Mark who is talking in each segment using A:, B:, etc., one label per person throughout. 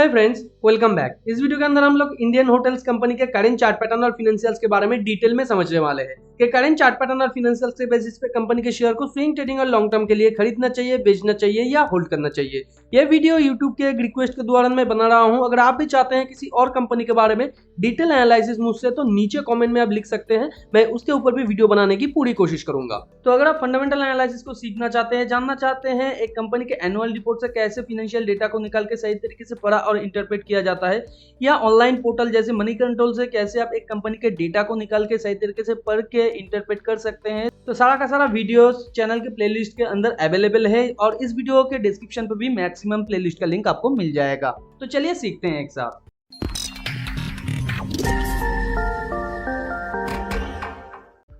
A: Hi friends, welcome back. इस video के अंदर हम लोग इंडियन होटल्स कंपनी के करंट चार्ट पैटर्न और फाइनेंशियल्स के बारे में डिटेल में समझने वाले हैं कि करंट चार्ट पैटर्न और फाइनेंशियल्स के बेसिस पे कंपनी के शेयर को स्विंग ट्रेडिंग और लॉन्ग टर्म के लिए खरीदना चाहिए, बेचना चाहिए या होल्ड करना चाहिए। यह वीडियो यूट्यूब के एक रिक्वेस्ट के द्वारा मैं बना रहा हूं। अगर आप भी चाहते हैं किसी और कंपनी के बारे में डिटेल एनालिसिस मुझसे, तो नीचे कॉमेंट में आप लिख सकते हैं, मैं उसके ऊपर भी वीडियो बनाने की पूरी कोशिश करूंगा। तो अगर आप फंडामेंटल एनालिसिस को सीखना चाहते हैं, जानना चाहते हैं एक कंपनी के एनुअल रिपोर्ट से कैसे फाइनेंशियल डेटा को निकाल के सही तरीके से पढ़ा और इंटरप्रेट किया जाता है, या ऑनलाइन पोर्टल जैसे मनी कंट्रोल से कैसे आप एक कंपनी के डेटा को निकाल के सही तरीके से पढ़ के इंटरप्रेट कर सकते हैं, तो सारा का सारा वीडियोस चैनल के प्लेलिस्ट के अंदर अवेलेबल है और इस वीडियो के डिस्क्रिप्शन पर भी मैक्सिमम प्लेलिस्ट का लिंक आपको मिल जाएगा। तो चलिए सीखते हैं एक साथ।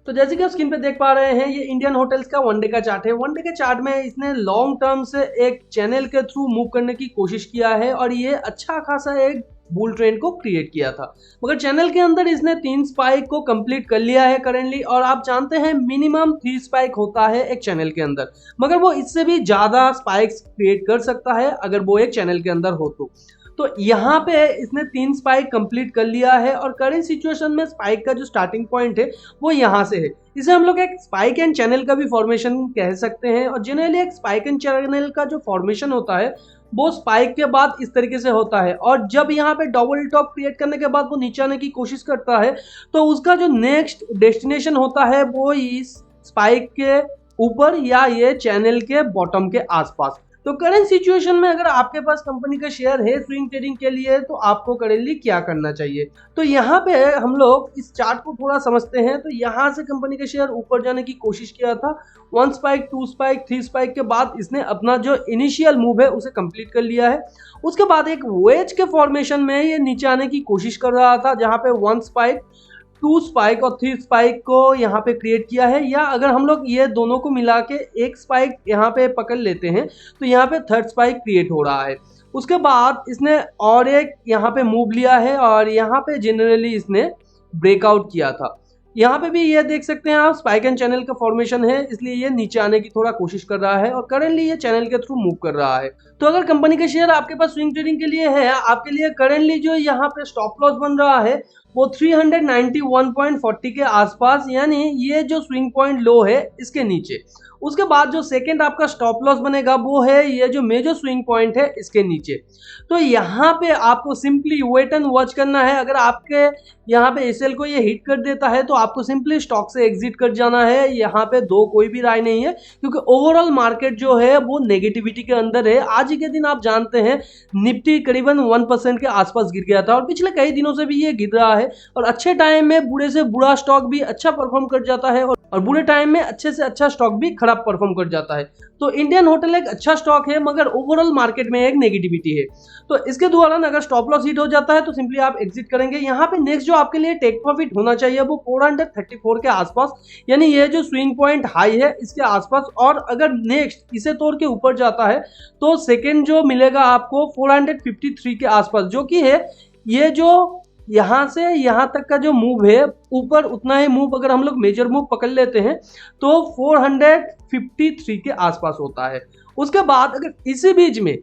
A: तो जैसे कि आप स्क्रीन पे देख पा रहे हैं, ये इंडियन होटल्स का वनडे का चार्ट है। वनडे के चार्ट में इसने लॉन्ग टर्म से एक चैनल के थ्रू मूव करने की कोशिश किया है और ये अच्छा खासा एक बुल ट्रेंड को क्रिएट किया था, मगर चैनल के अंदर इसने 3 स्पाइक को कंप्लीट कर लिया है करेंटली। और आप जानते हैं मिनिमम 3 स्पाइक होता है एक चैनल के अंदर, मगर वो इससे भी ज्यादा स्पाइक्स क्रिएट कर सकता है अगर वो एक चैनल के अंदर हो तो यहाँ पे इसने 3 स्पाइक कंप्लीट कर लिया है और करंट सिचुएशन में स्पाइक का जो स्टार्टिंग पॉइंट है वो यहाँ से है। इसे हम लोग एक स्पाइक एंड चैनल का भी फॉर्मेशन कह सकते हैं। और जनरली एक स्पाइक एंड चैनल का जो फॉर्मेशन होता है वो स्पाइक के बाद इस तरीके से होता है, और जब यहाँ पे डबल टॉप क्रिएट करने के बाद वो नीचे आने की कोशिश करता है तो उसका जो नेक्स्ट डेस्टिनेशन होता है वो इस स्पाइक के ऊपर या ये चैनल के बॉटम के आसपास। तो करंट सिचुएशन में अगर आपके पास कंपनी का शेयर है स्विंग ट्रेडिंग के लिए, तो आपको करेंटली क्या करना चाहिए। तो यहाँ पे हम लोग इस चार्ट को थोड़ा समझते हैं। तो यहाँ से कंपनी का शेयर ऊपर जाने की कोशिश किया था, 1 स्पाइक, 2 स्पाइक, 3 स्पाइक के बाद इसने अपना जो इनिशियल मूव है उसे कंप्लीट कर लिया है। उसके बाद एक वेज के फॉर्मेशन में ये नीचे आने की कोशिश कर रहा था, जहाँ पे 1 स्पाइक, 2 स्पाइक और 3 स्पाइक को यहाँ पे क्रिएट किया है। या अगर हम लोग ये दोनों को मिला के एक स्पाइक यहाँ पे पकड़ लेते हैं तो यहाँ पे 3rd स्पाइक क्रिएट हो रहा है। उसके बाद इसने और एक यहाँ पे मूव लिया है और यहाँ पे जनरली इसने ब्रेकआउट किया था। यहाँ पे भी ये देख सकते हैं आप, स्पाइक एंड चैनल का फॉर्मेशन है, इसलिए ये नीचे आने की थोड़ा कोशिश कर रहा है और करेंटली ये चैनल के थ्रू मूव कर रहा है। तो अगर कंपनी का शेयर आपके पास स्विंग ट्रेडिंग के लिए है, आपके लिए करेंटली जो यहाँ पे स्टॉप लॉस बन रहा है वो 391.40 के आसपास, यानी ये जो स्विंग पॉइंट लो है इसके नीचे। उसके बाद जो सेकंड आपका स्टॉप लॉस बनेगा वो है ये जो मेजर स्विंग पॉइंट है इसके नीचे। तो यहाँ पे आपको सिंपली वेट एंड वॉच करना है। अगर आपके यहाँ पे एसएल को ये हिट कर देता है तो आपको सिंपली स्टॉक से एग्जिट कर जाना है। यहाँ पे दो कोई भी राय नहीं है, क्योंकि ओवरऑल मार्केट जो है वो नेगेटिविटी के अंदर है। आज ही के दिन आप जानते हैं निफ्टी करीबन 1% के आसपास गिर गया था और पिछले कई दिनों से भी ये गिर रहा है। और अच्छे टाइम में बुरे से बुरा स्टॉक भी अच्छा परफॉर्म कर जाता है और बुरे टाइम में अच्छे से अच्छा स्टॉक भी खराब परफॉर्म कर जाता है। तो इंडियन होटल एक अच्छा स्टॉक है, मगर ओवरऑल मार्केट में एक नेगेटिविटी है। तो इसके दौरान अगर स्टॉप लॉस हिट हो जाता है तो सिंपली आप एग्जिट करेंगे। यहाँ पे नेक्स्ट जो आपके लिए टेक प्रॉफिट होना चाहिए वो 434 के आसपास, यानी ये जो स्विंग पॉइंट हाई है इसके आसपास। और अगर नेक्स्ट इसे तोड़ के ऊपर जाता है तो सेकेंड जो मिलेगा आपको 453 के आसपास, जो कि है ये जो यहाँ से यहाँ तक का जो मूव है ऊपर, उतना ही मूव अगर हम लोग मेजर मूव पकड़ लेते हैं तो 453 के आसपास होता है। उसके बाद अगर इसी बीच में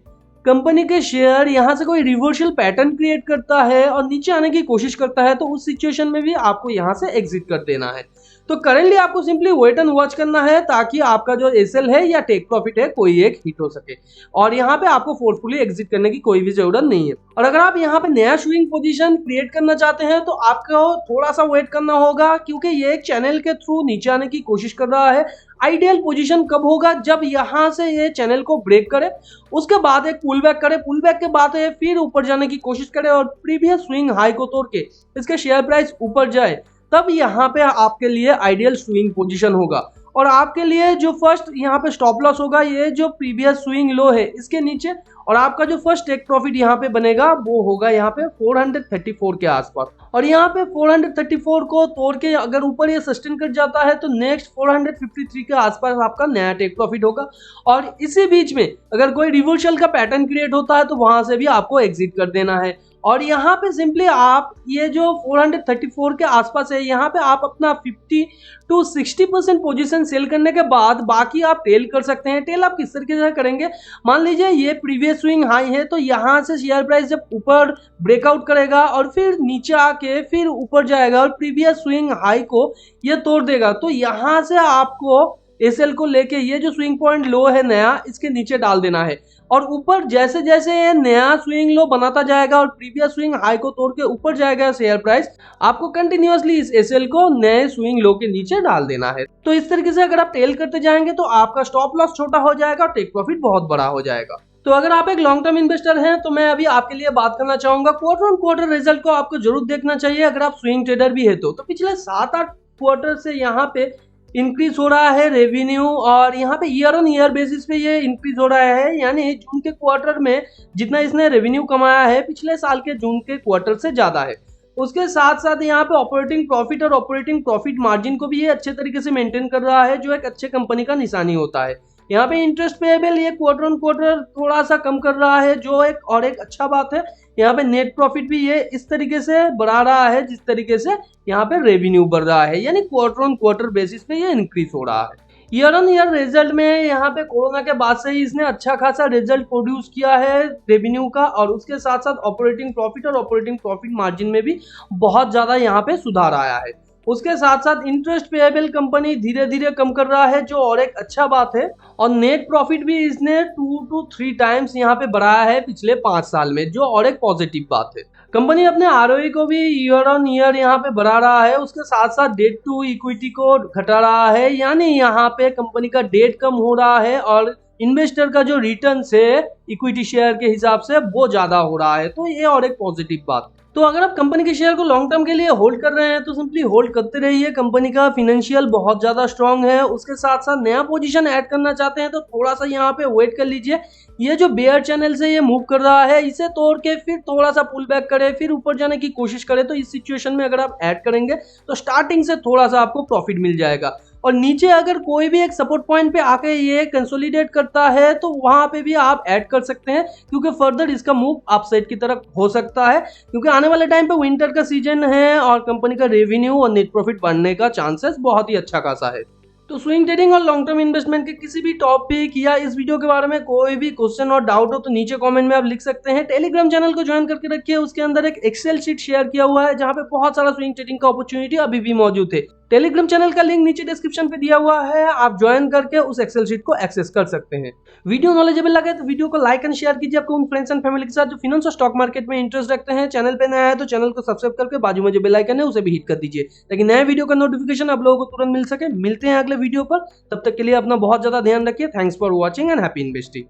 A: कंपनी के शेयर यहाँ से कोई रिवर्सल पैटर्न क्रिएट करता है और नीचे आने की कोशिश करता है तो उस सिचुएशन में भी आपको यहाँ से एग्जिट कर देना है। तो करेंटली आपको सिंपली वेट एंड वॉच करना है ताकि आपका जो एसएल है या टेक प्रॉफिट है कोई एक हिट हो सके, और यहाँ पे आपको फोर्सफुली एग्जिट करने की कोई भी जरूरत नहीं है। और अगर आप यहाँ पे नया स्विंग पोजीशन क्रिएट करना चाहते हैं तो आपको थोड़ा सा वेट करना होगा, क्योंकि ये एक चैनल के थ्रू नीचे आने की कोशिश कर रहा है। आइडियल पोजीशन कब होगा, जब यहाँ से ये चैनल को ब्रेक करे, उसके बाद एक पुल बैक करे, पुल बैक के बाद ये फिर ऊपर जाने की कोशिश करे और प्रीवियस स्विंग हाई को तोड़ के इसके शेयर प्राइस ऊपर जाए, तब यहाँ पे आपके लिए आइडियल स्विंग पोजीशन होगा। और आपके लिए जो फर्स्ट यहाँ पे स्टॉप लॉस होगा ये जो प्रीवियस स्विंग लो है इसके नीचे, और आपका जो फर्स्ट टेक प्रॉफिट यहाँ पे बनेगा वो होगा यहाँ पे 434 के आसपास। और यहाँ पे 434 को तोड़ के अगर ऊपर ये सस्टेन कर जाता है तो नेक्स्ट 453 के आसपास आपका नया टेक प्रॉफिट होगा। और इसी बीच में अगर कोई रिवर्सल का पैटर्न क्रिएट होता है तो वहां से भी आपको एग्जिट कर देना है। और यहाँ पे सिंपली आप ये जो 434 के आसपास है, यहाँ पे आप अपना 50 to 60% पोजीशन सेल करने के बाद बाकी आप टेल कर सकते हैं। टेल आप किस तरीके से करेंगे, मान लीजिए ये प्रीवियस स्विंग हाई है, तो यहाँ से शेयर प्राइस जब ऊपर ब्रेकआउट करेगा और फिर नीचे आके फिर ऊपर जाएगा और प्रीवियस स्विंग हाई को ये तोड़ देगा, तो यहाँ से आपको एसएल को लेके ये जो स्विंग पॉइंट लो है नया, इसके नीचे डाल देना है और ऊपर जैसे जैसे ये नया स्विंग लो बनाता जाएगा और प्रीवियस स्विंग हाई को तोड़ के ऊपर जाएगा शेयर प्राइस, आपको कंटिन्यूअसली इस एसएल को नए स्विंग लो के नीचे डाल देना है। तो इस तरीके से अगर आप टेल करते जाएंगे तो आपका स्टॉप लॉस छोटा हो जाएगा और टेक प्रॉफिट बहुत बड़ा हो जाएगा। तो अगर आप एक लॉन्ग टर्म इन्वेस्टर हैं तो मैं अभी आपके लिए बात करना चाहूंगा, क्वार्टर ऑन क्वार्टर रिजल्ट को आपको जरूर देखना चाहिए अगर आप स्विंग ट्रेडर भी है तो पिछले 7-8 क्वार्टर से यहाँ पे इंक्रीज हो रहा है रेवेन्यू और यहाँ पे ईयर ऑन ईयर बेसिस पे ये इंक्रीज हो रहा है, यानी जून के क्वार्टर में जितना इसने रेवेन्यू कमाया है पिछले साल के जून के क्वार्टर से ज्यादा है। उसके साथ साथ यहाँ पे ऑपरेटिंग प्रॉफिट और ऑपरेटिंग प्रॉफिट मार्जिन को भी ये अच्छे तरीके से मेंटेन कर रहा है, जो एक अच्छे कंपनी का निशानी होता है। यहाँ पे इंटरेस्ट पेएबल ये क्वार्टर ऑन क्वार्टर थोड़ा सा कम कर रहा है, जो एक अच्छा बात है। यहाँ पे नेट प्रॉफिट भी ये इस तरीके से बढ़ा रहा है जिस तरीके से यहाँ पे रेवेन्यू बढ़ रहा है, यानी क्वार्टर ऑन क्वार्टर बेसिस पे ये इंक्रीज हो रहा है। ईयर ऑन ईयर रिजल्ट में यहाँ पे कोरोना के बाद से ही इसने अच्छा खासा रिजल्ट प्रोड्यूस किया है रेवेन्यू का, और उसके साथ साथ ऑपरेटिंग प्रॉफिट और ऑपरेटिंग प्रॉफिट मार्जिन में भी बहुत ज्यादा यहाँ पे सुधार आया है। उसके साथ साथ इंटरेस्ट पेएबल कंपनी धीरे धीरे कम कर रहा है, जो और एक अच्छा बात है, और नेट प्रॉफिट भी इसने 2 to 3 टाइम्स यहाँ पे बढ़ाया है पिछले 5 साल में, जो और एक पॉजिटिव बात है। कंपनी अपने आरओई को भी ईयर ऑन ईयर यहाँ पे बढ़ा रहा है, उसके साथ साथ डेट टू इक्विटी को घटा रहा है, यानी यहाँ पे कंपनी का डेट कम हो रहा है और इन्वेस्टर का जो रिटर्न है इक्विटी शेयर के हिसाब से वो ज्यादा हो रहा है, तो ये और एक पॉजिटिव बात। तो अगर आप कंपनी के शेयर को लॉन्ग टर्म के लिए होल्ड कर रहे हैं तो सिंपली होल्ड करते रहिए। कंपनी का फिनेंशियल बहुत ज्यादा स्ट्रांग है, उसके साथ साथ नया पोजीशन ऐड करना चाहते हैं तो थोड़ा सा यहाँ पे वेट कर लीजिए। ये जो बेयर चैनल से ये मूव कर रहा है, इसे तोड़ के फिर थोड़ा सा पुल बैक करे, फिर ऊपर जाने की कोशिश करे, तो इस सिचुएशन में अगर आप ऐड करेंगे तो स्टार्टिंग से थोड़ा सा आपको प्रॉफिट मिल जाएगा। और नीचे अगर कोई भी एक सपोर्ट पॉइंट पे आके ये कंसोलिडेट करता है तो वहां पे भी आप ऐड कर सकते हैं, क्योंकि फर्दर इसका मूव अपसाइड की तरफ हो सकता है, क्योंकि आने वाले टाइम पे विंटर का सीजन है और कंपनी का रेवेन्यू और नेट प्रॉफिट बढ़ने का चांसेस बहुत ही अच्छा खासा है। तो स्विंग ट्रेडिंग और लॉन्ग टर्म इन्वेस्टमेंट के किसी भी टॉपिक या इस वीडियो के बारे में कोई भी क्वेश्चन और डाउट हो तो नीचे कमेंट में आप लिख सकते हैं। टेलीग्राम चैनल को ज्वाइन करके रखिए, उसके अंदर एक एक्सेल शीट शेयर किया हुआ है जहां पे बहुत सारा स्विंग ट्रेडिंग का अपॉर्चुनिटी अभी भी मौजूद है। टेलीग्राम चैनल का लिंक नीचे डिस्क्रिप्शन पे दिया हुआ है, आप ज्वाइन करके उस एक्सेल शीट को एक्सेस कर सकते हैं। वीडियो नॉलेजेबल लगे तो वीडियो को लाइक एंड शेयर कीजिए अपने उन फ्रेंड्स एंड फैमिली के साथ जो फाइनेंस और स्टॉक मार्केट में इंटरेस्ट रखते हैं। चैनल पे नया है तो चैनल को सब्सक्राइब करके बाजू में जो बेल आइकन है उसे भी हिट कर दीजिए, ताकि नए वीडियो का नोटिफिकेशन आप लोगों को तुरंत मिल सके। मिलते हैं अगले वीडियो पर, तब तक के लिए अपना बहुत ज्यादा ध्यान रखिए। Thanks for watching and happy investing.